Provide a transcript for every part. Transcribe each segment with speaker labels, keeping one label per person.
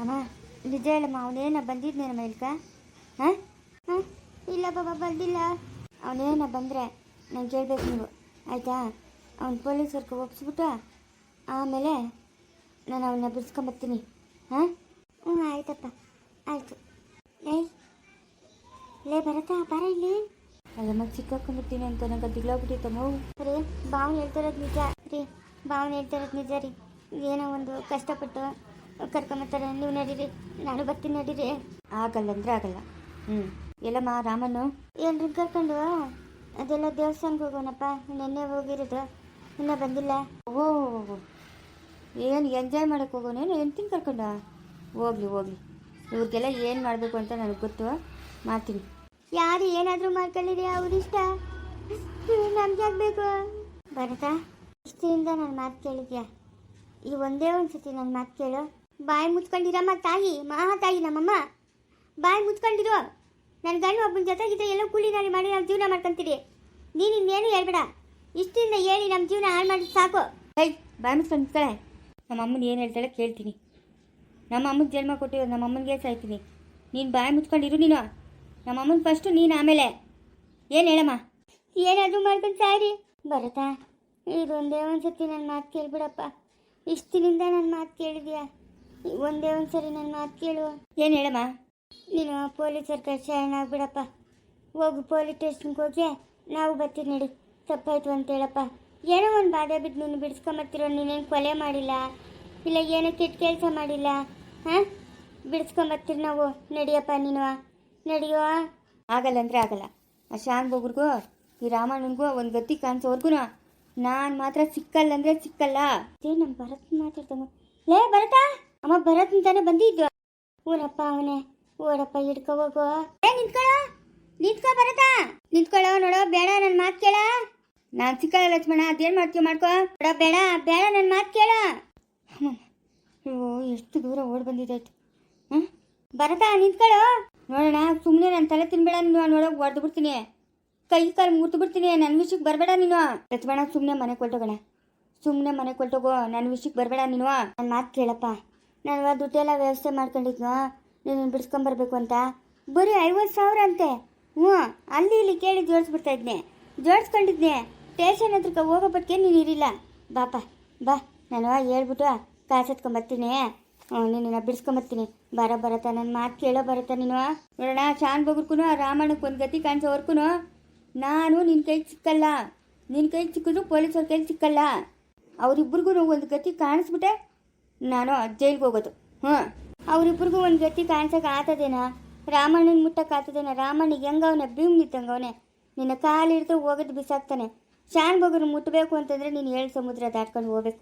Speaker 1: ಅಮ್ಮ ನಿಜ ಹೇಳಮ್ಮ, ಅವನೇನ ಬಂದಿದ್ನೇನಮ್ಮ ಇಲ್ಕ? ಹಾಂ ಹಾಂ ಇಲ್ಲ ಬಾಬಾ ಬಂದಿಲ್ಲ. ಅವನೇನ ಬಂದರೆ ನಂಗೆ ಕೇಳಬೇಕು ನೀವು, ಆಯಿತಾ? ಅವ್ನು ಪೊಲೀಸರ್ಗೆ ಒಪ್ಪಿಸ್ಬಿಟ್ಟು ಆಮೇಲೆ ನಾನು ಅವನ್ನ ಬಿಡಿಸ್ಕೊಂಬರ್ತೀನಿ. ಹಾಂ ಹ್ಞೂ ಆಯ್ತಪ್ಪ, ಆಯಿತು. ಏಯ್ ಲೇ ಬರತ್ತಾ ಬಾರ ಇಲ್ಲಿ. ಅಲ್ಲಮ್ಮ ಸಿಕ್ಕಾಕೊಂಡ್ಬಿಡ್ತೀನಿ ಅಂತ ನಂಗೆ ದಿಗ್ಲಾಗ್ಬಿಟ್ಟಿತ್ತಮ್ಮ. ರೀ ಬಾವನ್ ಹೇಳ್ತಿರೋದು ನಿಜ ರೀ, ಬಾವನ್ ಹೇಳ್ತಿರೋದು ನಿಜ ರೀ. ಏನೋ ಒಂದು ಕಷ್ಟಪಟ್ಟು ಕರ್ಕೊಂಬತ್ತಾರೆ, ನೀವು ನಡೀರಿ, ನಾನು ಬರ್ತೀನಿ ನಡೀರಿ. ಆಗಲ್ಲ ಅಂದರೆ ಆಗಲ್ಲ. ಎಲ್ಲಮ್ಮ ರಾಮನ್ನು ಏನ್ರಿ ಕರ್ಕೊಂಡು? ಅದೆಲ್ಲ ದೇವಸ್ಥಾನಕ್ಕೆ ಹೋಗೋಣಪ್ಪ, ನೆನ್ನೆ ಹೋಗಿರೋದು, ಇನ್ನೂ ಬಂದಿಲ್ಲ. ಓ ಏನು ಎಂಜಾಯ್ ಮಾಡೋಕ್ಕೆ ಹೋಗೋನೇನು ಎಂತಿನ ಕರ್ಕೊಂಡ? ಹೋಗ್ಲಿ ಹೋಗ್ಲಿ, ಇವ್ರಿಗೆಲ್ಲ ಏನು ಮಾಡಬೇಕು ಅಂತ ನನಗೆ ಗೊತ್ತು, ಮಾಡ್ತೀನಿ. ಯಾರು ಏನಾದರೂ ಮಾಡ್ಕೊಳ್ಳಿರಿ, ಅವ್ರಿಷ್ಟ, ನಮ್ಗೆ ಆಗಬೇಕು. ಬರತ್ತಾ ಇಷ್ಟಿಂದ ನನ್ನ ಮಾತು ಕೇಳಿದ್ಯಾ? ಈ ಒಂದೇ ಒಂದು ಸತಿ ನನ್ನ ಮಾತು ಕೇಳು. ಬಾಯಿ ಮುಚ್ಕೊಂಡಿರಮ್ಮ ತಾಯಿ, ಮಹಾ ತಾಯಿ ನಮ್ಮಮ್ಮ, ಬಾಯಿ ಮುಚ್ಕೊಂಡಿರು. ನನ್ನ ಗಂಡು ಒಬ್ಬನ ಜೊತೆಗಿದ್ರೆ ಎಲ್ಲೋ ಕೂಲಿ ನಾಲಿ ಮಾಡಿ ನಾವು ಜೀವನ ಮಾಡ್ಕೊಂತೀರಿ. ನೀನು ಇನ್ನೇನು ಹೇಳ್ಬೇಡ, ಇಷ್ಟಿಂದ ಹೇಳಿ ನಮ್ಮ ಜೀವನ ಹಾಳು ಮಾಡಿ ಸಾಕು. ಹೈ ಬಾಯಿ ಮುಚ್ಕೊಂಡು ನಿಂತ್ಕೊಳ್ಳೆ. ನಮ್ಮ ಅಮ್ಮನ ಏನು ಹೇಳ್ತಾಳೆ ಕೇಳ್ತೀನಿ. ನಮ್ಮ ಅಮ್ಮನ ಜನ್ಮ ಕೊಟ್ಟಿರೋದು ನಮ್ಮ ಅಮ್ಮನಿಗೆ ಸಾಯ್ತೀನಿ. ನೀನು ಬಾಯಿ ಮುಚ್ಕೊಂಡಿರು. ನೀನು ನಮ್ಮ ಅಮ್ಮನ ಫಸ್ಟು, ನೀನು ಆಮೇಲೆ. ಏನು ಹೇಳಮ್ಮ? ಏನಾದರೂ ಮಾಡ್ಕೊಂಡು ಸಾರಿ. ಬರತ್ತಾ ಇದೊಂದೇ ಒಂದು ಸತಿ ನನ್ನ ಮಾತು ಕೇಳ್ಬಿಡಪ್ಪ. ಇಷ್ಟಿನಿಂದ ನನ್ನ ಮಾತು ಕೇಳಿದ್ಯಾ? ಒಂದೇ ಒಂದು ಸರಿ ನನ್ನ ಮಾತು ಕೇಳು. ಏನು ಹೇಳಮ್ಮ? ನೀನು ಪೊಲೀಸರ ಕೈ ಆಗ್ಬಿಡಪ್ಪ. ಹೋಗು ಪೊಲೀಸ್ ಸ್ಟೇಷನ್ಗೆ ಹೋಗಿ ನಾವು ಬರ್ತೀವಿ ನಡಿ. ತಪ್ಪಾಯ್ತು ಅಂತ ಹೇಳಪ್ಪ. ಏನೋ ಒಂದು ಬಾಧೆ ಬಿದ್ದು ನೀನು ಬಿಡಿಸ್ಕೊಂಬರ್ತಿರೋ. ನೀನೇನು ಕೊಲೆ ಮಾಡಿಲ್ಲ, ಇಲ್ಲ ಏನೋ ಕೆಟ್ಟ ಕೆಲಸ ಮಾಡಿಲ್ಲ. ಹಾಂ ಬಿಡಿಸ್ಕೊಂಬರ್ತೀರಿ ನಾವು. ನಡಿಯಪ್ಪ ನೀನು, ನಡಿಯೋ. ಆಗಲ್ಲ ಅಂದರೆ ಆಗಲ್ಲ. ಆ ಶಾನ್ ಬೊಗ್ರಿಗೂ ಈ ರಾಮಣ್ಣನಿಗೂ ಒಂದು ಗತಿ ಕಾಣಿಸೋವರೆಗೂ ನಾನು ಮಾತ್ರ ಸಿಕ್ಕಲ್ಲ ಅಂದರೆ ಸಿಕ್ಕಲ್ಲ. ಅದೇ ನಮ್ಮ ಭರತ್ ಮಾತಾಡ್ತಮ್ಮ. ಲೇ ಭರತ, ಅಮ್ಮ ಭರತ್ ಅಂತಾನೆ ಬಂದಿದ್ದು. ಊರಪ್ಪ ಅವನೇ, ಓಡಪ್ಪ ಹಿಡ್ಕೊ ಹೋಗು. ಏ ನಿಂತ್ಕೊಳ್ಳೋ, ನಿಂತ್ಕೊ ಭರತ, ನಿಂತ್ಕೊಳ್ಳೋ. ನೋಡೋ ಬೇಡ, ನನ್ನ ಮಾತು ಕೇಳ. ನಾನು ಸಿಕ್ಕಲ್ಲ ಲಕ್ಷ್ಮಣ, ಅದೇನು ಮಾಡ್ತೀವಿ ಮಾಡ್ಕೋ. ನೋಡೋ ಬೇಡ ಬೇಡ, ನನ್ನ ಮಾತು ಕೇಳ. ಅಯ್ಯೋ ಎಷ್ಟು ದೂರ ಓಡಿ ಬಂದಿದ್ದಾಯ್ತು. ಹಾಂ ಭರತ ನಿಂತ್ಕೊಳ್ಳೋ. ನೋಡೋಣ, ಸುಮ್ಮನೆ ನನ್ನ ತಲೆ ತಿನ್ಬೇಡ ನೀನು. ನೋಡೋಕೆ ಹೊಡೆದು ಬಿಡ್ತೀನಿ, ಕೈ ಕಾಲು ಮುರಿದು ಬಿಡ್ತೀನಿ. ನನ್ನ ವಿಷಯಕ್ಕೆ ಬರಬೇಡ ನೀನು. ಲಕ್ಷ್ಮಣ ಸುಮ್ಮನೆ ಮನೆ ಕೊಟ್ಟೋಗೋಣ, ಸುಮ್ಮನೆ ಮನೆ ಕೊಟ್ಟೋಗೋ. ನನ್ನ ವಿಷಯಕ್ಕೆ ಬರಬೇಡ ನೀನು. ನನ್ನ ಮಾತು ಕೇಳಪ್ಪ. ನಾನು ದುಡ್ಡೆಲ್ಲ ವ್ಯವಸ್ಥೆ ಮಾಡ್ಕೊಂಡಿದ್ನೋ ನೀನು ಬಿಡಿಸ್ಕೊಂಬರ್ಬೇಕು ಅಂತ. ಬರೀ 50,000 ಅಂತೆ. ಹ್ಞೂ ಅಲ್ಲಿ ಇಲ್ಲಿ ಕೇಳಿ ಜೋಡಿಸ್ಬಿಡ್ತಾ ಇದ್ನೆ, ಜೋಡಿಸ್ಕೊಂಡಿದ್ನೆ. ಸ್ಟೇಷನ್ ಹತ್ರಕ್ಕೆ ಹೋಗೋ ಬಟ್ಟಿಗೆ ನೀನು ಇರಿಲ್ಲ. ಬಾಪ ಬಾ, ನಾನು ಹೇಳ್ಬಿಟ್ಟು ಕಾಸು ಎತ್ಕೊಂಬರ್ತೀನಿ. ನಿನ್ನ ಬಿಡಿಸ್ಕೊಂಬರ್ತೀನಿ. ಬರತ್ತ ನನ್ನ ಮಾತು ಕೇಳೋ. ಬರತ್ತ ನೀನು. ನೋಡೋಣ, ಶಾನ್ ಬಗ್ರಿಗೂ ರಾಮಣ್ಣಕ್ಕೆ ಒಂದು ಗತಿ ಕಾಣಿಸೋವರೆಗೂ ನಾನು ನಿನ್ನ ಕೈಗೆ ಸಿಕ್ಕಲ್ಲ. ನಿನ್ನ ಕೈಗೆ ಸಿಕ್ಕಿದ್ರು ಪೊಲೀಸವ್ರ ಕೈಗೆ ಸಿಕ್ಕಲ್ಲ. ಅವರಿಬ್ಬರಿಗೂ ಒಂದು ಗತಿ ಕಾಣಿಸ್ಬಿಟ್ಟೆ ನಾನು ಜೈಲಿಗೆ ಹೋಗೋದು. ಅವರಿಬ್ಬರಿಗೂ ಒಂದು ಗತಿ ಕಾಣಿಸೋಕೆ ಆಗ್ತದೇನಾ? ರಾಮಣ್ಣನ ಮುಟ್ಟಕ್ಕೆ ಆಗ್ತದೇನ? ರಾಮಣ್ಣಿಗೆ ಹೆಂಗವನೆ ಭೀಮ್ ನಿಂತಂಗವನೆ. ನಿನ್ನ ಕಾಲಿಡ್ದು ಹೋಗೋದು ಬಿಸಾಕ್ತಾನೆ. ಶಾನ್ ಬಗ್ರು ಮುಟ್ಟಬೇಕು ಅಂತಂದರೆ ನೀನು 7 ಸಮುದ್ರ ದಾಟ್ಕೊಂಡು ಹೋಗ್ಬೇಕು.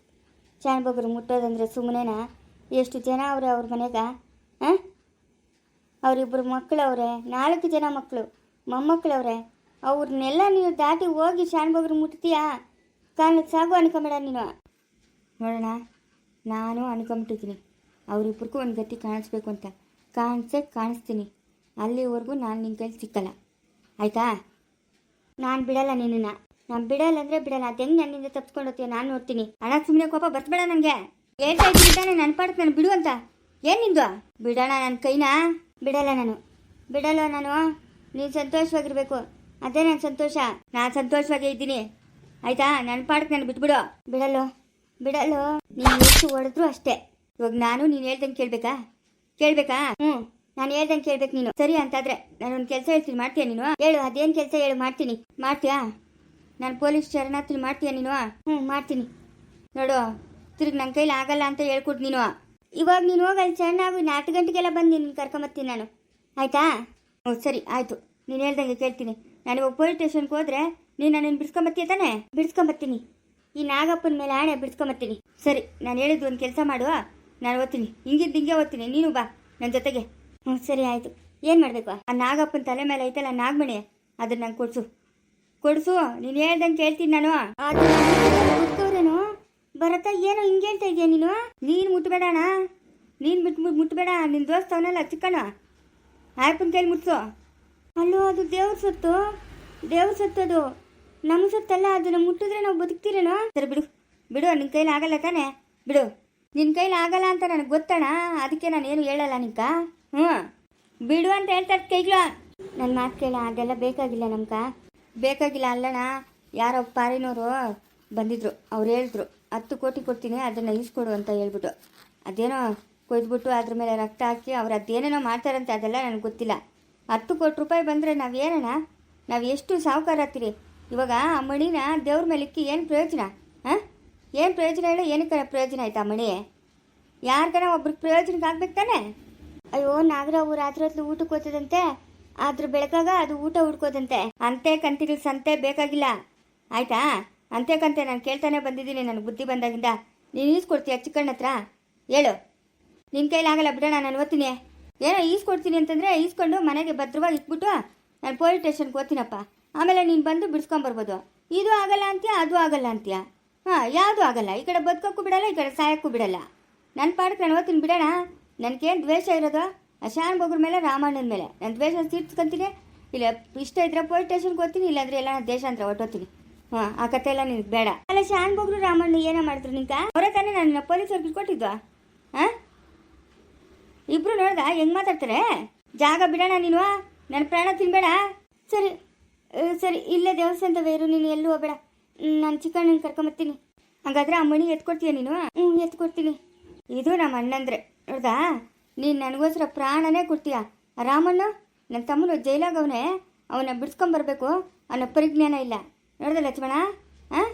Speaker 1: ಶಾನ್ ಬಗ್ರು ಮುಟ್ಟೋದಂದ್ರೆ ಸುಮ್ಮನೆನಾ? ಎಷ್ಟು ಜನ ಅವ್ರೆ ಅವ್ರ ಮನೆಗೆ? ಹಾಂ ಅವರಿಬ್ಬರು ಮಕ್ಕಳವ್ರೆ, 4 ಜನ ಮಕ್ಕಳು, ಮೊಮ್ಮಕ್ಕಳವ್ರೆ. ಅವ್ರನ್ನೆಲ್ಲ ನೀನು ದಾಟಿ ಹೋಗಿ ಶಾನ್ ಬಗ್ರು ಮುಟ್ತೀಯಾ? ಕಾಲಕ್ಕೆ ಸಾಗು ಅನ್ಕೊಂಬೇಡ ನೀನು. ನೋಡೋಣ, ನಾನು ಅನ್ಕೊಂಬಿಟ್ಟಿದ್ದೀನಿ ಅವರಿಬ್ಬರಿಗೂ ಒಂದು ಗತಿ ಕಾಣಿಸ್ಬೇಕು ಅಂತ. ಕಾಣಿಸ್ತೀನಿ. ಅಲ್ಲಿವರೆಗೂ ನಾನು ನಿನ್ನ ಕೈಲಿ ಸಿಕ್ಕಲ್ಲ, ಆಯಿತಾ? ನಾನು ಬಿಡಲ್ಲ ನಿನ್ನನ್ನು. ನಾನು ಬಿಡಲ್ಲ ಅಂದರೆ ಬಿಡಲ್ಲ. ಅದು ಹೆಂಗೆ ನನ್ನಿಂದ ತಪ್ಪಿಸ್ಕೊಂಡು ಹೋಗ್ತೀಯ ನಾನು ನೋಡ್ತೀನಿ. ಹಣ ಸುಮ್ಮನೆ ಕೋಪ ಬರ್ಸ್ಬೇಡ ನನಗೆ. ಹೇಳ್ತಾ ಇದ್ದೀನಿ ತಾನೆ ನನ್ನ ಪಾಡಕ್ಕೆ ನಾನು ಬಿಡು ಅಂತ. ಏನು ನಿಂದು? ಬಿಡೋಣ ನನ್ನ ಕೈನ? ಬಿಡಲ್ಲ ನಾನು. ನೀನು ಸಂತೋಷವಾಗಿರ್ಬೇಕು, ಅದೇ ನನ್ನ ಸಂತೋಷ. ನಾನು ಸಂತೋಷವಾಗೇ ಇದ್ದೀನಿ, ಆಯಿತಾ? ನನ್ನ ಪಾಡಕ್ಕೆ ನಾನು ಬಿಟ್ಬಿಡು. ಬಿಡಲ್ಲೋ. ನೀನು ಎಷ್ಟು ಹೊಡೆದ್ರು ಅಷ್ಟೇ. ಇವಾಗ ನಾನು ನೀನು ಹೇಳ್ದಂಗೆ ಕೇಳಬೇಕಾ? ನಾನು ಹೇಳ್ದಂಗೆ ಕೇಳ್ಬೇಕು ನೀನು. ಸರಿ ಅಂತಾದರೆ ನಾನೊಂದು ಕೆಲಸ ಹೇಳ್ತೀನಿ, ಮಾಡ್ತೀಯಾ ನೀನು? ಹೇಳು, ಅದೇನು ಕೆಲಸ ಹೇಳು, ಮಾಡ್ತೀಯಾ? ನಾನು ಪೊಲೀಸ್ ಶರಣಾರ್ಥಿ ಮಾಡ್ತೀಯಾ ನೀನು? ಮಾಡ್ತೀನಿ. ನೋಡು, ತಿರುಗಿ ನನ್ನ ಕೈಲಿ ಆಗಲ್ಲ ಅಂತ ಹೇಳ್ಕೊಟ್ಟು ನೀನು. ಇವಾಗ ನೀನು ಹೋಗಿ ಅಲ್ಲಿ ಚೆನ್ನಾಗಿ 4 ಗಂಟೆಗೆಲ್ಲ ಬಂದು ನಿನ್ನ ಕರ್ಕೊಂಬರ್ತೀನಿ ನಾನು, ಆಯಿತಾ? ಸರಿ ಆಯಿತು, ನೀನು ಹೇಳ್ದಂಗೆ ಕೇಳ್ತೀನಿ. ನಾನು ಇವಾಗ ಪೊಲೀಸ್ ಸ್ಟೇಷನ್ಗೆ ಹೋದರೆ ನೀನು ನನ್ನನ್ನು ಬಿಡಿಸ್ಕೊಂಬರ್ತೀಯ ತಾನೆ? ಬಿಡಿಸ್ಕೊಂಬರ್ತೀನಿ. ಈ ನಾಗಪ್ಪನ ಮೇಲೆ ಆಣೆ ಬಿಡಿಸ್ಕೊಂಬರ್ತೀನಿ. ಸರಿ, ನಾನು ಹೇಳಿದ್ದು ಒಂದು ಕೆಲಸ ಮಾಡು, ನಾನು ಓದ್ತೀನಿ. ಹಿಂಗೆ ಓದ್ತೀನಿ, ನೀನು ಬಾ ನನ್ನ ಜೊತೆಗೆ. ಸರಿ ಆಯಿತು. ಏನು ಮಾಡಬೇಕು? ಆ ನಾಗಪ್ಪನ ತಲೆ ಮೇಲೆ ಐತಲ್ಲ ನಾಗಮಣಿ, ಅದನ್ನು ನಂಗೆ ಕೊಡಿಸು. ನೀನು ಹೇಳ್ದಂಗೆ ಕೇಳ್ತೀನಿ ನಾನು. ಅದು ಬರತ್ತಾ ಏನೋ ಹಿಂಗೆ ಹೇಳ್ತಾ ಇದೆಯಾ ನೀನು? ನೀನು ಮುಟ್ಟಬೇಡಣ, ನೀನು ಮುಟ್ಟಬೇಡ. ನಿನ್ನ ದೋಸ್ತ ಅವನಲ್ಲ ಚಿಕ್ಕಣ್ಣ, ಆಯಪ್ಪನ ಕೈಲಿ ಮುಟ್ಸು. ಅಲ್ಲೋ, ಅದು ದೇವ್ರ ಸೊತ್ತು ಅದು. ನಮ್ಮ ಸೊತ್ತಲ್ಲ, ಅದನ್ನು ಮುಟ್ಟಿದ್ರೆ ನಾವು ಬದುಕ್ತೀರೇನೋ? ಸರಿ ಬಿಡು, ನಿನ್ನ ಕೈಲಿ ಆಗಲ್ಲ ತಾನೆ? ಬಿಡು, ನಿನ್ನ ಕೈಲಿ ಆಗಲ್ಲ ಅಂತ ನನಗೆ ಗೊತ್ತಣ, ಅದಕ್ಕೆ ನಾನು ಏನು ಹೇಳಲ್ಲ ನಿಂಕ. ಹ್ಞೂ ಬಿಡು ಅಂತ ಹೇಳ್ತಾರೆ ಕೈಗ್ಲ. ನನ್ನ ಮಾತು ಕೇಳ, ಅದೆಲ್ಲ ಬೇಕಾಗಿಲ್ಲ ನಮ್ಕ, ಬೇಕಾಗಿಲ್ಲ. ಅಲ್ಲಣ್ಣ, ಯಾರೋ ಪಾರಿನವರು ಬಂದಿದ್ರು, ಅವ್ರು ಹೇಳಿದ್ರು 10 ಕೋಟಿ ಕೊಡ್ತೀನಿ ಅದನ್ನು ಈಸ್ಕೊಡು ಅಂತ ಹೇಳ್ಬಿಟ್ಟು, ಅದೇನೋ ಕೊಯ್ದುಬಿಟ್ಟು ಅದ್ರ ಮೇಲೆ ರಕ್ತ ಹಾಕಿ ಅವ್ರು ಅದೇನೇನೋ ಮಾಡ್ತಾರಂತೆ, ಅದೆಲ್ಲ ನನಗೆ ಗೊತ್ತಿಲ್ಲ. 10 ಕೋಟಿ ರೂಪಾಯಿ ಬಂದರೆ ನಾವೇನಣ್ಣ, ನಾವು ಎಷ್ಟು ಸಾಹುಕಾರ ಆಗ್ತೀರಿ. ಇವಾಗ ಆ ಮಣಿನ ದೇವ್ರ ಮೇಲೆ ಇಕ್ಕಿ ಏನು ಪ್ರಯೋಜನ? ಹಾಂ, ಏನು ಪ್ರಯೋಜನ ಹೇಳು? ಏನಕ್ಕೆ ಪ್ರಯೋಜನ ಆಯ್ತಾ ಆ ಮಣಿ? ಯಾರಿಗಾನ ಒಬ್ರಿಗೆ ಪ್ರಯೋಜನಕ್ಕೆ ಆಗ್ಬೇಕು ತಾನೆ? ಅಯ್ಯೋ, ನಾಗರಾವು ರಾತ್ರಿ ಹೊತ್ತು ಊಟಕ್ಕೆ ಹೋಗ್ತದಂತೆ, ಆದ್ರ ಬೆಳಕಾಗ ಅದು ಊಟ ಹುಡ್ಕೋದಂತೆ. ಅಂತೆ ಕಂತಿಗಳು ಸಂತೆ ಬೇಕಾಗಿಲ್ಲ ಆಯ್ತಾ? ಅಂತೆ ಕಂತೆ ನಾನು ಕೇಳ್ತಾನೆ ಬಂದಿದ್ದೀನಿ, ನನಗೆ ಬುದ್ಧಿ ಬಂದಾಗಿಂದ. ನೀನು ಈಸ್ಕೊಡ್ತೀಯ ಚಿಕ್ಕಣ್ಣ ಹತ್ರ? ಹೇಳು. ನಿನ್ನ ಕೈಲಾಗಲ್ಲ ಬಿಡೋಣ, ನಾನು ಓದ್ತೀನಿ. ಏನೋ ಈಸ್ಕೊಡ್ತೀನಿ ಅಂತಂದರೆ ಈಸ್ಕೊಂಡು ಮನೆಗೆ ಭದ್ರವಾಗಿ ಇಟ್ಬಿಟ್ಟು ನಾನು ಪೊಲೀಸ್ ಸ್ಟೇಷನ್ಗೆ ಓದ್ತೀನಪ್ಪ. ಆಮೇಲೆ ನೀನು ಬಂದು ಬಿಡಿಸ್ಕೊಂಬರ್ಬೋದು. ಇದು ಆಗಲ್ಲ ಅಂತೀಯ, ಅದು ಆಗಲ್ಲ ಅಂತೀಯ. ಹಾಂ, ಯಾವುದೂ ಆಗಲ್ಲ. ಈ ಕಡೆ ಬದುಕೋಕ್ಕೂ ಬಿಡಲ್ಲ, ಈ ಕಡೆ ಸಾಯೋಕ್ಕೂ ಬಿಡಲ್ಲ. ನನ್ನ ಪಾಡಕ್ಕೆ ನಾನು ಓದ್ತೀನಿ ಬಿಡೋಣ. ನನಗೇನು ದ್ವೇಷ ಇರೋದು ಆ ಶಾನ್ ಬಗ್ರ ಮೇಲೆ, ರಾಮಣ್ಣನ ಮೇಲೆ ನಾನು ದ್ವೇಷ ತೀರ್ಸ್ಕೊಂತೀನಿ. ಇಲ್ಲ ಇಷ್ಟ ಇದ್ರೆ ಪೊಲೀಸ್ ಸ್ಟೇಷನ್ಗೆ ಹೋಗ್ತೀನಿ, ಇಲ್ಲಾಂದ್ರೆ ಎಲ್ಲ ನಾನು ದೇಶಾಂತರ ಹೊಟ್ಟೋತೀನಿ. ಹಾಂ, ಆ ಕತೆ ಎಲ್ಲ ನಿನಗೆ ಬೇಡ. ಅಲ್ಲ, ಶಾನ್ ಬಗ್ರು ರಾಮಣ್ಣ ಏನೋ ಮಾಡಿದ್ರು ನಿಂಕ? ಅವರೇ ತಾನೇ ನನ್ನ ಪೊಲೀಸವ್ರಿಗೆ ಕೊಟ್ಟಿದ್ವಾ? ಹಾಂ, ಇಬ್ರು ನೋಡ್ದ ಹೆಂಗೆ ಮಾತಾಡ್ತಾರೆ? ಜಾಗ ಬಿಡೋಣ ನೀನು, ನನ್ನ ಪ್ರಾಣ ತಿನ್ಬೇಡ. ಸರಿ ಸರಿ, ಇಲ್ಲೇ ದೇವಸ್ಥಾನದ ಇರು, ನೀನು ಎಲ್ಲೂ ಹೋಗಬೇಡ. ನಾನು ಚಿಕ್ಕಣ್ಣನ ಕರ್ಕೊಂಬರ್ತೀನಿ. ಹಾಗಾದ್ರೆ ಆ ಮಣಿ ಎತ್ಕೊಡ್ತೀಯ ನೀನು? ಹ್ಞೂ, ಎತ್ಕೊಡ್ತೀನಿ. ಇದು ನಮ್ಮ ಅಣ್ಣಂದ್ರೆ ನೋಡ್ದಾ, ನೀನು ನನಗೋಸ್ಕರ ಪ್ರಾಣನೇ ಕೊಡ್ತೀಯ. ರಾಮಣ್ಣ ನನ್ನ ತಮ್ಮನು ಜೈಲಾಗವನೇ, ಅವನ್ನ ಬಿಡಿಸ್ಕೊಂಬರ್ಬೇಕು ಅನ್ನೋ ಪರಿಜ್ಞಾನ ಇಲ್ಲ. ನೋಡ್ದ ಲಕ್ಷ್ಮಣ, ಹಾಂ,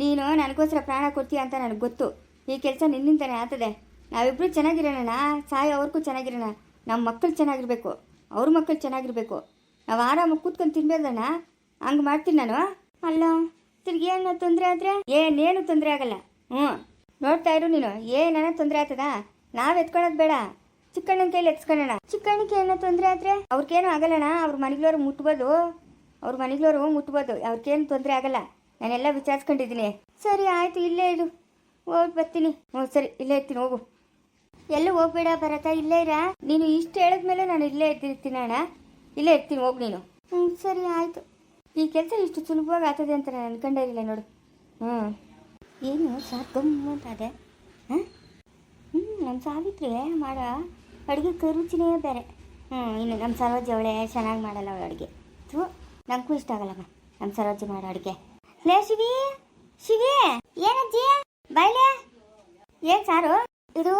Speaker 1: ನೀನು ನನಗೋಸ್ಕರ ಪ್ರಾಣ ಕೊಡ್ತೀಯ ಅಂತ ನನಗೆ ಗೊತ್ತು. ಈ ಕೆಲಸ ನಿನ್ನಿಂದನೇ ಆಗ್ತದೆ. ನಾವಿಬ್ಬರು ಚೆನ್ನಾಗಿರೋಣ, ಸಾಯೋವರೆಗೂ ಚೆನ್ನಾಗಿರೋಣ. ನಮ್ಮ ಮಕ್ಕಳು ಚೆನ್ನಾಗಿರಬೇಕು, ಅವ್ರ ಮಕ್ಕಳು ಚೆನ್ನಾಗಿರಬೇಕು. ನಾವು ಆರಾಮಾಗಿ ಕೂತ್ಕೊಂಡು ತಿನ್ಬೇಕಣ್ಣ. ಹಂಗೆ ಮಾಡ್ತೀನಿ ನಾನು. ಅಲ್ಲ, ತಿರ್ಗಿ ಏನೋ ತೊಂದರೆ ಆದರೆ? ಏನೇನು ತೊಂದರೆ ಆಗಲ್ಲ. ಹ್ಞೂ, ನೋಡ್ತಾ ಇರು ನೀನು. ಏನಾನ ತೊಂದರೆ ಆಗ್ತದ? ನಾವು ಎತ್ಕೊಳ್ಳೋದು ಬೇಡ, ಚಿಕ್ಕಣ್ಣನ ಕೈಲಿ ಎತ್ಸ್ಕೊಳ್ಳೋಣ. ಚಿಕ್ಕಣ್ಣಕ್ಕೆ ಏನೋ ತೊಂದರೆ ಆದರೆ ಅವ್ರಿಗೇನು ಆಗಲ್ಲಣ್ಣ. ಅವ್ರ ಮನೆಗಳವ್ರು ಮುಟ್ಬೋದು, ಅವ್ರಿಗೇನು ತೊಂದರೆ ಆಗಲ್ಲ. ನಾನೆಲ್ಲ ವಿಚಾರಿಸ್ಕೊಂಡಿದ್ದೀನಿ. ಸರಿ ಆಯಿತು, ಇಲ್ಲೇ ಇರು, ಹೋಗಿ ಬರ್ತೀನಿ. ಹ್ಞೂ ಸರಿ, ಇಲ್ಲೇ ಇರ್ತೀನಿ, ಹೋಗು. ಎಲ್ಲೂ ಹೋಗ್ಬೇಡ ಭರತ, ಇಲ್ಲೇ ಇರ. ನೀನು ಇಷ್ಟು ಹೇಳಿದ್ಮೇಲೆ ನಾನು ಇಲ್ಲೇ ಇರ್ತೀನಿ ಅಣ್ಣ, ಇಲ್ಲೇ ಇರ್ತೀನಿ, ಹೋಗಿ ನೀನು. ಹ್ಞೂ ಸರಿ ಆಯಿತು. ಈ ಕೆಲಸ ಇಷ್ಟು ಸುಲಭವಾಗಿ ಆಗ್ತದೆ ಅಂತ ನಾನು ಅನ್ಕೊಂಡೇ ಇರಲಿಲ್ಲ ನೋಡು. ಹ್ಞೂ, ಏನು ಸಾಕು ಗಮ್ಮು ಅಂತ ಅದೇ. ಹಾಂ, ನಮ್ಮ ಸಾವಿತ್ರಿ ಮಾಡೋ ಅಡುಗೆ ಕರುಚಿನೇ ಬೇರೆ. ಇನ್ನು ನಮ್ಮ ಸರೋಜಿ ಅವಳೆ ಚೆನ್ನಾಗಿ ಮಾಡಲ್ಲ ಅವಳು ಅಡುಗೆ. ಥೂ, ನನಗೂ ಇಷ್ಟ ಆಗಲ್ಲಮ್ಮ ನಮ್ಮ ಸರೋಜಿ ಮಾಡೋ ಅಡುಗೆ. ಲೇ ಶಿವಿ, ಏನಜ್ಜಿ ಬಾಯ್ಲೆ? ಏನು ಸಾರು ಇದು?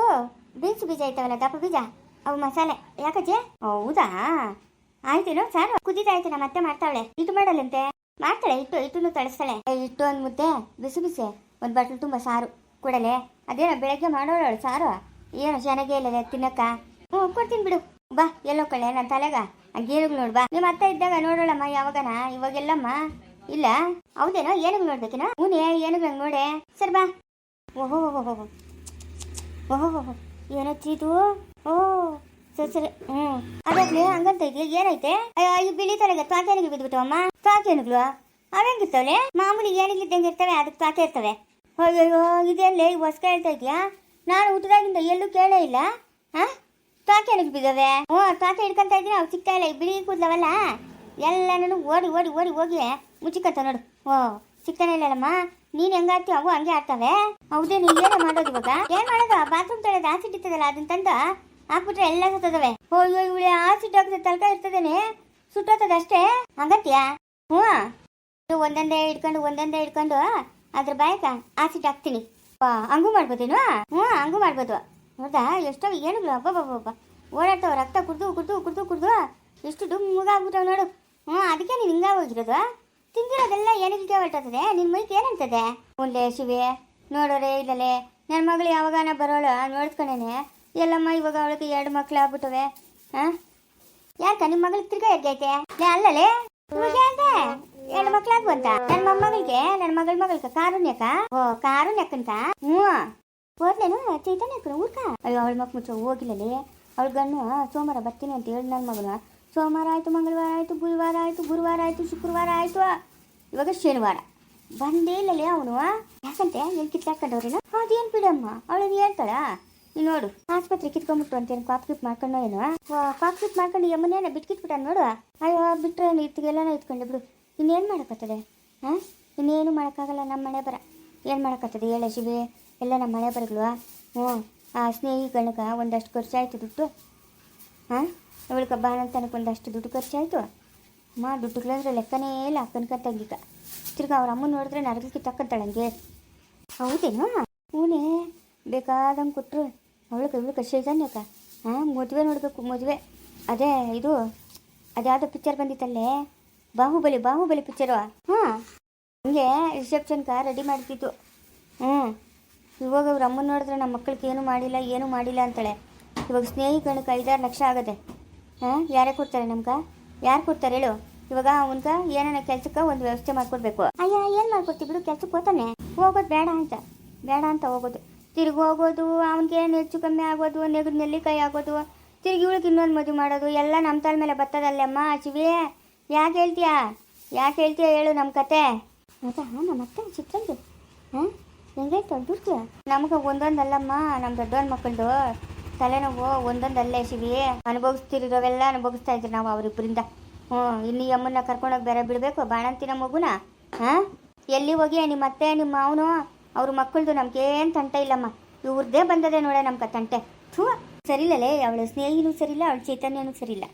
Speaker 1: ಬೀನ್ಸ್ ಬೀಜ ಐತವಲ್ಲ, ದಪ್ಪ ಬೀಜ, ಅವು ಮಸಾಲೆ. ಯಾಕಜ್ಜಿ? ಹೌದಾ, ಆಯ್ತೇನೋ ಸಾರು? ಕುದಿತಾ ಆಯ್ತು, ನಮ್ಮ ಅತ್ತೆ ಮಾಡ್ತಾವಳೆ. ಇಟ್ಟು ಮಾಡಲ್ಲಂತೆ? ಮಾಡ್ತಾಳೆ, ಇಟ್ಟನ್ನು ತಳಿಸ್ತಾಳೆ. ಇಟ್ಟು ಒಂದು ಮುದ್ದೆ ಬಿಸಿ ಒಂದು ಬಟ್ಲು ತುಂಬ ಸಾರು ಕೊಡಲೆ. ಅದೇನೋ ಬೆಳಗ್ಗೆ ಮಾಡೋಳು ಸಾರು, ಏನೋ ಚೆನ್ನಾಗೇ ಇಲ್ಲ ತಿನ್ನಕ್ಕ. ಹ್ಞೂ ಕೊಡ್ತೀನಿ ಬಿಡು, ಬಾ. ಎಲ್ಲೋ ಕಳೆ ನನ್ನ ತಲೆಗ ಗೇನುಗಳು ನೋಡ್ಬಾ. ನಿಮ್ಮ ಅತ್ತೆ ಇದ್ದಾಗ ನೋಡೋಳಮ್ಮ ಯಾವಾಗನ, ಇವಾಗೆಲ್ಲಮ್ಮ ಇಲ್ಲ. ಹೌದೇನೋ, ಏನಿಗೆ ನೋಡ್ಬೇಕೇನೋ? ಹೂನೇ, ಏನಿಗೆ ನೋಡೆ. ಸರಿ ಬಾ. ಓಹೋ ಏನೋ ಚೀತು. ಓ ಸರಿ. ಅದಾಗ್ಲಿ, ಹಂಗಂತ ಇದೆಯಾ? ಏನೈತೆ? ಈ ಬಿಳಿ ತಲೆಗೆ ತ್ವಾಕೇನಿಗೆ ಬಿದ್ಬಿಟ್ಟು ಅಮ್ಮ. ತ್ವಾಕೇನುಗಳು ಅವಂಗಿರ್ತವಳೆ, ಮಾಮೂಲಿ ಏನಿಗಿದ್ದಂಗೆ ಇರ್ತವೆ, ಅದಕ್ಕೆ ತ್ವಾಕೆ ಇರ್ತವೆ. ಅಯ್ಯೋ, ಇದೆಲ್ಲೇ ಈ ಹೊಸ್ಕ ಹೇಳ್ತಾ ಇದೆಯಾ? ನಾನು ಊಟದಾಗಿಂದ ಎಲ್ಲೂ ಕೇಳೇ ಇಲ್ಲ. ಹಾಂ, ತ್ವಾಕೇನಿಗೆ ಬಿದ್ದವೆ? ತ್ವಾಕೆ ಹಿಡ್ಕೊಂತ ಇದ್ದೀನಿ, ಅವು ಸಿಗ್ತಾ ಇಲ್ಲ. ಈ ಬಿಳಿ ಕೂದಲವಲ್ಲ ಎಲ್ಲನೂ ಓಡಿ ಹೋಗಿ ಮುಚ್ಚಿಕಂತ ನೋಡು. ಸಿಗ್ತಾನೆ ಇಲ್ಲಮ್ಮ. ನೀನು ಹೆಂಗಾಡ್ತೀವಿ ಅವು ಹಂಗೆ ಆಡ್ತವೆ. ಹೌದೇ, ನೀನು ಏನೋ ಮಾಡೋದು ಇವಾಗ? ಏನು ಮಾಡೋದು? ಬಾತ್ರೂಮ್ ತೊಳೆದು ಆಸಿಡ್ ಇರ್ತದಲ್ಲ, ಅದನ್ನ ತಂದು ಹಾಕ್ಬಿಟ್ರೆ ಎಲ್ಲ ಸುತ್ತದವೆ. ಅಯ್ಯೋ, ಇವಳೆ ಆಸಿಡ್ ಹಾಕಿದ್ರೆ ತಲಕ ಇರ್ತದೇನೆ, ಸುಟ್ಟೋತದ ಅಷ್ಟೇ. ಹಂಗತ್ಯಾ? ಒಂದೊಂದೇ ಹಿಡ್ಕೊಂಡು ಅದ್ರ ಬಾಯಕ ಆಸಿಡ್ ಹಾಕ್ತೀನಿ. ಹಂಗೂ ಮಾಡ್ಬೋದೇನು? ಹಂಗೂ ಮಾಡ್ಬೋದು. ಹೌದಾ? ಎಷ್ಟೋ ಏನುಗಳು ಹಬ್ಬ ಓಡಾಡ್ತಾವ, ರಕ್ತ ಕುಡ್ದು ಎಷ್ಟು ಡುಮ್ಗಾಗ್ಬಿಟ್ಟವ್ ನೋಡು. ಅದಕ್ಕೆ ನೀನು ಹಿಂಗಾಗೋಗಿರೋದು. ತಿಂದಿರೋದೆಲ್ಲ ಏನಿಗೆ ಹೊರಟದೆ, ನಿನ್ನ ಮೈಗೆ ಏನಂತದೆ? ಒಂದೇ ಶಿವೆ ನೋಡೋರೆ ಇಲ್ಲಲೇ, ನನ್ನ ಮಗಳು ಯಾವಾಗಾನ ಬರೋಳು ನೋಡ್ಸ್ಕೊಂಡೇನೆ. ಎಲ್ಲಮ್ಮ ಇವಾಗ ಅವಳಿಗೆ 2 ಮಕ್ಳು ಆಗ್ಬಿಟ್ಟವೆ. ಯಾಕ ನಿಮ್ಮ ಮಗಳಿಗೆ ತಿರ್ಗಾ ಎದ್ದೈತೆ? ಅಲ್ಲಲೇ ಇವಾಗ ಹೇಳ್ದೆ 2 ಮಕ್ಳಾಗ್ಬು ಅಂತ. ನನ್ನ ಮೊಮ್ಮಗಳಿಗೆ, ನನ್ನ ಮಗಳಿಗೆ ಕಾರುಣ್ಯಕ. ಕಾರುಣ್ಯಕ್ಕಂತ? ಹೋದ್ಲೇನು ಚೈತನ್ಯಕ್ಕ ಊರ್ಕ? ಅಯ್ಯೋ, ಅವಳ ಮಕ್ ಮುಚ್ಚ ಹೋಗಿಲ್ಲಲೇ. ಅವಳ ಗಣ್ಣು ಸೋಮವಾರ ಬರ್ತೀನಿ ಅಂತ ಹೇಳಿ ನನ್ನ ಮಗನು. ಸೋಮವಾರ ಆಯಿತು, ಮಂಗಳವಾರ ಆಯಿತು, ಬುಧವಾರ ಆಯಿತು, ಗುರುವಾರ ಆಯಿತು, ಶುಕ್ರವಾರ ಆಯಿತು, ಇವಾಗ ಶನಿವಾರ ಬಂದೇ ಇಲ್ಲಲೇ ಅವನು. ಯಾಕಂತೆ ಏನು ಕಿತ್ತಾಕೊಂಡವ್ರೇನು? ಅದೇನು ಬಿಡಮ್ಮ, ಅವಳೇನು ಹೇಳ್ತಾಳ? ನೀನು ನೋಡು, ಆಸ್ಪತ್ರೆ ಕಿತ್ಕೊಂಡ್ಬಿಟ್ಟು ಅಂತೇನು ಕಾಪ್ ಮಾಡ್ಕೊಂಡೋ ಏನೋ. ಕಾಪ್ ಮಾಡ್ಕೊಂಡು ಯಮ್ಮನೇನ ಬಿಟ್ಕಿಟ್ಬಿಟ್ಟ ನೋಡು. ಅಯ್ಯೋ, ಬಿಟ್ರೆ ಇತ್ತಿಗೆಲ್ಲನ ಇತ್ಕೊಂಡೆ ಬಿಡು. ಇನ್ನೇನು ಮಾಡೋಕ್ಕತ್ತದೆ? ಇನ್ನೇನು ಮಾಡೋಕ್ಕಾಗಲ್ಲ. ನಮ್ಮ ಮನೆ ಬರ ಏನು ಮಾಡೋಕ್ಕತ್ತದೆ ಹೇಳ ಶಿವಿ? ಎಲ್ಲ ನಮ್ಮ ಮನೆ ಬರಗಳು ಹ್ಞೂ ಆ ಸ್ನೇಹಿಗಳನ್ನ ಒಂದಷ್ಟು ಖರ್ಚಾಯಿತು ದುಡ್ಡು. ಹಾಂ ಇವಳಿಗೆ ಬಾಣಂತನಕ್ಕೆ ಒಂದಷ್ಟು ದುಡ್ಡು ಖರ್ಚಾಯಿತು. ಅಮ್ಮ ದುಡ್ಡುಗಳಂದ್ರೆ ಲೆಕ್ಕನೇ ಇಲ್ಲ ಅಕ್ಕನ ತಂಗಿಗ. ತಿರ್ಗಿ ಅವ್ರ ಅಮ್ಮನ ನೋಡಿದ್ರೆ ನರಗಕ್ಕೆ ತಕ್ಕಂತಾಳಂಗೆ. ಹೌದೇನು? ಹೂನೇ, ಬೇಕಾದಂಗೆ ಕೊಟ್ಟರು ಅವಳಿಗೆ ಇವಳಿಗೆ ಶೈತಾನ್ಯಕ್ಕ. ಹಾಂ ಮದುವೆ ನೋಡಬೇಕು, ಮದುವೆ. ಅದೇ ಇದು ಅದ್ಯಾವುದೋ ಪಿಕ್ಚರ್ ಬಂದಿತ್ತಲ್ಲೇ, ಬಾಹುಬಲಿ ಪಿಕ್ಚರು. ಹಾಂ ಹಂಗೆ ರಿಸೆಪ್ಷನ್ಗೆ ರೆಡಿ ಮಾಡ್ತಿತ್ತು. ಇವಾಗ ಇವ್ರ ಅಮ್ಮನ ನೋಡಿದ್ರೆ ನಮ್ಮ ಮಕ್ಕಳಿಗೆ ಏನೂ ಮಾಡಿಲ್ಲ ಅಂತಾಳೆ. ಇವಾಗ ಸ್ನೇಹಿತನಿಗೆ 5-6 ಲಕ್ಷ ಆಗದೆ. ಹಾಂ ಯಾರೇ ಕೊಡ್ತಾರೆ ನಮ್ಗೆ? ಯಾರು ಕೊಡ್ತಾರೆ ಹೇಳು? ಇವಾಗ ಅವನ್ಗೆ ಏನಾನ ಕೆಲ್ಸಕ್ಕೆ ಒಂದು ವ್ಯವಸ್ಥೆ ಮಾಡ್ಕೊಡ್ಬೇಕು. ಅಯ್ಯ ಏನು ಮಾಡ್ಕೊಡ್ತೀವಿ ಬಿಡು, ಕೆಲ್ಸಕ್ಕೆ ಹೋಗ್ತಾನೆ, ಹೋಗೋದು ಬೇಡ ಅಂತ ಹೋಗೋದು, ತಿರುಗಿ ಹೋಗೋದು, ಅವನಿಗೆ ಏನು ಹೆಚ್ಚು ಕಮ್ಮಿ ಆಗೋದು, ನೆಲ್ಲಿಕಾಯಿ ಆಗೋದು, ತಿರುಗಿ ಇವಳಿಗೆ ಇನ್ನೊಂದು ಮದುವೆ ಮಾಡೋದು ಎಲ್ಲ ನಮ್ಮ ತಲೆ ಮೇಲೆ ಬರ್ತದಲ್ಲಮ್ಮ. ಶಿವಿ ಯಾಕೆ ಹೇಳ್ತೀಯ ಹೇಳು ನಮ್ಮ ಕತೆ. ಹೌದಾ? ನಮ್ಮ ಅತ್ತೆ ಚಿಕ್ಕಂದು ಹಾಂ ಹೆಂಗೈತೆ ದುಡ್ಡು? ನಮಗೆ ಒಂದೊಂದಲ್ಲಮ್ಮ, ನಮ್ಮ ದೊಡ್ಡವನ ಮಕ್ಕಳದು ತಲೆನೋವು ಒಂದೊಂದಲ್ಲೇ ಶಿವಿ. ಅನುಭವಿಸ್ತಿರೋವೆಲ್ಲ ಅನುಭವಿಸ್ತಾ ಇದ್ರಿ ನಾವು ಅವರಿಬ್ಬರಿಂದ. ಇನ್ನು ಈ ಅಮ್ಮನ್ನ ಕರ್ಕೊಂಡೋಗಿ ಬೇರೆ ಬಿಡಬೇಕು ಬಾಣಂತಿನ ಮಗುನ. ಹಾಂ ಎಲ್ಲಿ ಹೋಗಿ ನಿಮ್ಮ ಅತ್ತೆ ನಿಮ್ಮ ಅವನು ಅವ್ರ ಮಕ್ಕಳದು ನಮ್ಗೇನು ತಂಟೆ ಇಲ್ಲಮ್ಮ. ಇವ್ರದ್ದೇ ಬಂದದೆ ನೋಡೆ ನಮ್ಗೆ ತಂಟೆ. ಸರಿಲ್ಲಲೇ, ಅವಳ ಸ್ನೇಹಿನೂ ಸರಿಯಿಲ್ಲ, ಅವಳ ಚೈತನ್ಯನೂ ಸರಿಯಿಲ್ಲ.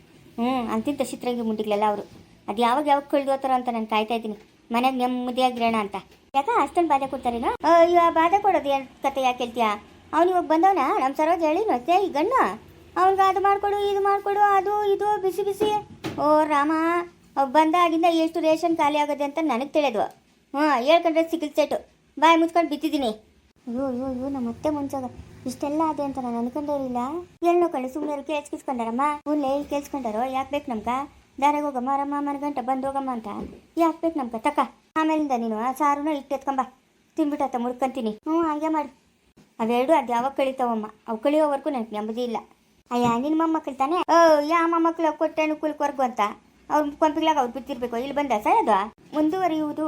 Speaker 1: ಅಂತಿಂತ ಚಿತ್ರಂಗಿ ಮುಂಡಿಗ್ಲಲ್ಲ ಅವರು. ಅದು ಯಾವಾಗ ಕಳ್ದೋತಾರ ಅಂತ ನಾನು ಕಾಯ್ತಾ ಇದ್ದೀನಿ, ಮನೆಗೆ ನೆಮ್ಮದಿಯಾಗಿರೋಣ ಅಂತ. ಯಾಕ ಅಷ್ಟೊಂದು ಬಾಧೆ ಕೊಡ್ತಾರೇನೋ? ಅಯ್ಯೋ ಬಾಧೆ ಕೊಡೋದು ಏನು ಕತೆ ಯಾಕೆ ಹೇಳ್ತೀಯಾ? ಅವ್ನು ಇವಾಗ ಬಂದವನ ನಮ್ಮ ಸರೋಜ ಹೇಳಿನೋ ಈ ಗಣ್ಣ ಅವ್ನಿಗೆ ಅದು ಮಾಡಿಕೊಡು ಇದು ಮಾಡಿಕೊಡು, ಅದು ಇದು ಬಿಸಿ. ಓ ರಾಮ, ಬಂದಾಗಿಂದ ಎಷ್ಟು ರೇಷನ್ ಖಾಲಿ ಆಗೋದೆ ಅಂತ ನನಗೆ ತಿಳಿದ್ವು. ಹೇಳ್ಕೊಂಡ್ರೆ ಸಿಕ್ಕಿಲ್ ಸೆಟು ಬಾಯಿ ಮುಚ್ಕೊಂಡು ಬಿತ್ತಿದ್ದೀನಿ. ಅಯ್ಯೋ ನಮ್ಮ ಅತ್ತೆ ಮುಂಚಾಗ ಇಷ್ಟೆಲ್ಲ ಅದೇ ಅಂತ ನಾನು ಅನ್ಕೊಂಡೇ ಇರಲಿಲ್ಲ. ಎಲ್ಲೋ ಕಳ್ಳಿ ಸುಮ್ಮನೆ ಕೇಳ್ಸ್ಕೊಂಡಾರಮ್ಮ. ಊರ್ಲೆ ಕೇಳ್ಸ್ಕೊಂಡಾರೋ? ಯಾಕೆ ಬೇಕು ನಮ್ಗೆ? ದಾರಿಗೆ ಹೋಗಮ್ಮ ರಮ್ಮ ಮನೆಗಂಟ ಬಂದು ಹೋಗಮ್ಮ ಅಂತ ಯಾಕೆ ಬೇಕು ನಮ್ಗೆ? ತಕ್ಕ ಆಮೇಲಿಂದ ನೀನು ಆ ಸಾರುನ ಇಟ್ಟು ಎತ್ಕೊಂಬ, ತಿನ್ಬಿಟ್ಟತ್ತ ಮುಡ್ಕೊಂತೀನಿ. ಹಂಗೆ ಮಾಡಿ. ಅವೆರಡು ಅದು ಯಾವಾಗ ಕಳಿತಾವಮ್ಮ, ಅವು ಕಳಿಯೋವರೆಗೂ ನನಗೆ ನೆಮ್ಮದಿ ಇಲ್ಲ. ಅಯ್ಯ ನಿನ್ನ ಮೊಮ್ಮಕ್ಕಳು ತಾನೇ? ಯಾವ ಮೊಮ್ಮಕ್ಕಳು ಕೊಟ್ಟೆನು ಕುಲ್ಕೊರ್ಗು ಅಂತ ಅವ್ರ ಕೊಂಪಿಗ್ಲಾಗ ಅವ್ರು ಬಿತ್ತಿರ್ಬೇಕು. ಇಲ್ಲಿ ಬಂದ ಸಾಯದು ಮುಂದುವರಿಯುವುದು